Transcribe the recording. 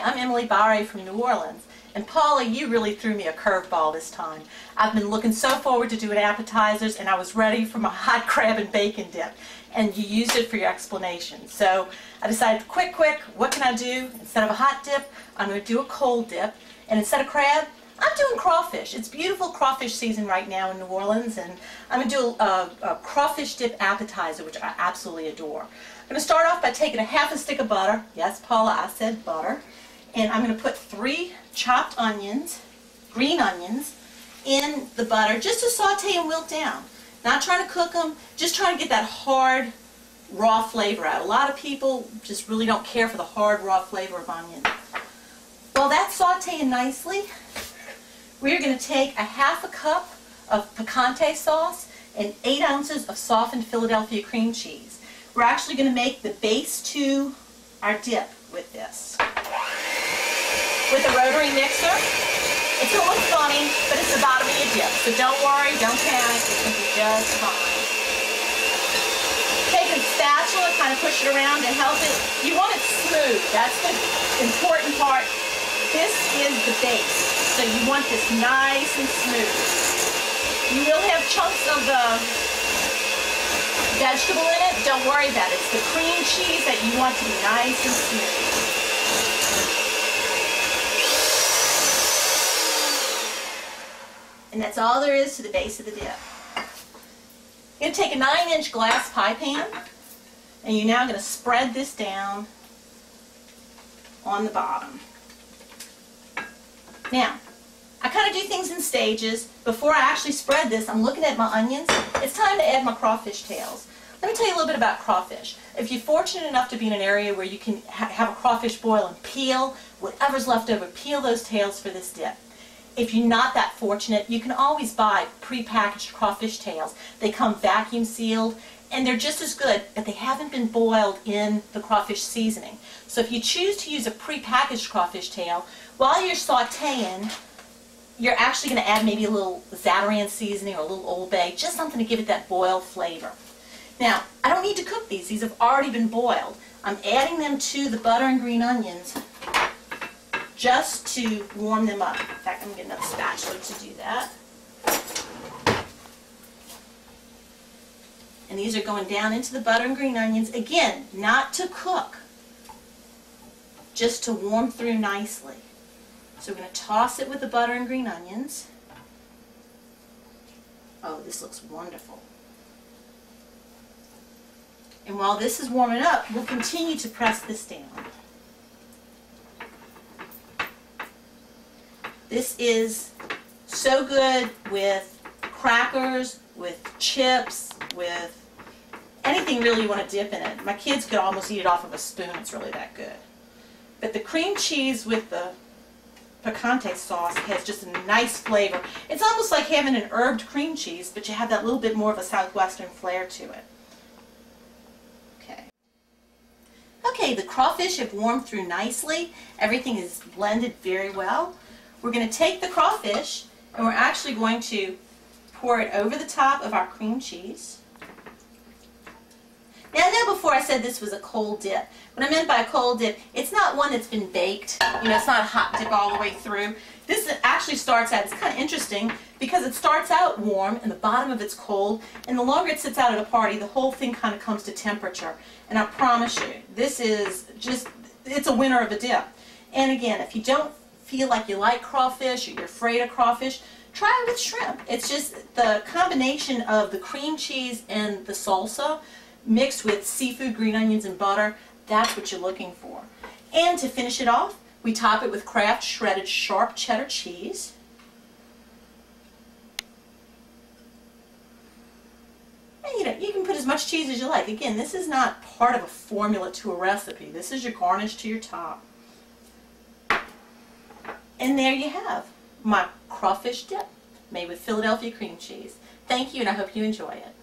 I'm Emily Barre from New Orleans. And Paula, you really threw me a curveball this time. I've been looking so forward to doing appetizers, and I was ready for my hot crab and bacon dip. And you used it for your explanation. So I decided, quick, what can I do? Instead of a hot dip, I'm going to do a cold dip. And instead of crab, I'm doing crawfish. It's beautiful crawfish season right now in New Orleans, and I'm going to do a crawfish dip appetizer, which I absolutely adore. I'm going to start off by taking a half a stick of butter. Yes, Paula, I said butter. And I'm going to put 3 chopped onions, green onions, in the butter just to saute and wilt down. Not trying to cook them, just trying to get that hard, raw flavor out. A lot of people just really don't care for the hard, raw flavor of onions. While that's sauteing nicely, we're going to take a half a cup of picante sauce and 8 ounces of softened Philadelphia cream cheese. We're actually going to make the base to our dip with this. With a rotary mixer, it's going to look funny, but it's the bottom of your dip. So don't worry, don't panic, it's going to be just fine. Take a spatula, kind of push it around to help it. You want it smooth, that's the important part. This is the base, so you want this nice and smooth. You will have chunks of the vegetable in it, don't worry about it. It's the cream cheese that you want to be nice and smooth. And that's all there is to the base of the dip. You're going to take a 9-inch glass pie pan, and you're now going to spread this down on the bottom. Now, I kind of do things in stages. Before I actually spread this, I'm looking at my onions. It's time to add my crawfish tails. Let me tell you a little bit about crawfish. If you're fortunate enough to be in an area where you can have a crawfish boil and peel whatever's left over, peel those tails for this dip. If you're not that fortunate, you can always buy pre-packaged crawfish tails. They come vacuum sealed, and they're just as good, but they haven't been boiled in the crawfish seasoning. So if you choose to use a pre-packaged crawfish tail, while you're sauteing, you're actually going to add maybe a little Zatarain seasoning or a little Old Bay, just something to give it that boiled flavor. Now, I don't need to cook these. These have already been boiled. I'm adding them to the butter and green onions just to warm them up. In fact, I'm going to get another spatula to do that. And these are going down into the butter and green onions. Again, not to cook, just to warm through nicely. So we're going to toss it with the butter and green onions. Oh, this looks wonderful. And while this is warming up, we'll continue to press this down. This is so good with crackers, with chips, with anything really you want to dip in it. My kids could almost eat it off of a spoon. It's really that good. But the cream cheese with the picante sauce has just a nice flavor. It's almost like having an herbed cream cheese, but you have that little bit more of a southwestern flair to it. Okay, the crawfish have warmed through nicely. Everything is blended very well. We're going to take the crawfish, and we're actually going to pour it over the top of our cream cheese. Now, I know before I said this was a cold dip. What I meant by a cold dip, it's not one that's been baked. You know, it's not a hot dip all the way through. This actually starts out, it's kind of interesting, because it starts out warm, and the bottom of it's cold, and the longer it sits out at a party, the whole thing kind of comes to temperature. And I promise you, this is just, it's a winner of a dip. And again, if you don't feel like you like crawfish, or you're afraid of crawfish, try it with shrimp. It's just the combination of the cream cheese and the salsa mixed with seafood, green onions, and butter. That's what you're looking for. And to finish it off, we top it with Kraft shredded sharp cheddar cheese. And you know, you can put as much cheese as you like. Again, this is not part of a formula to a recipe. This is your garnish to your top. And there you have my crawfish dip made with Philadelphia cream cheese. Thank you, and I hope you enjoy it.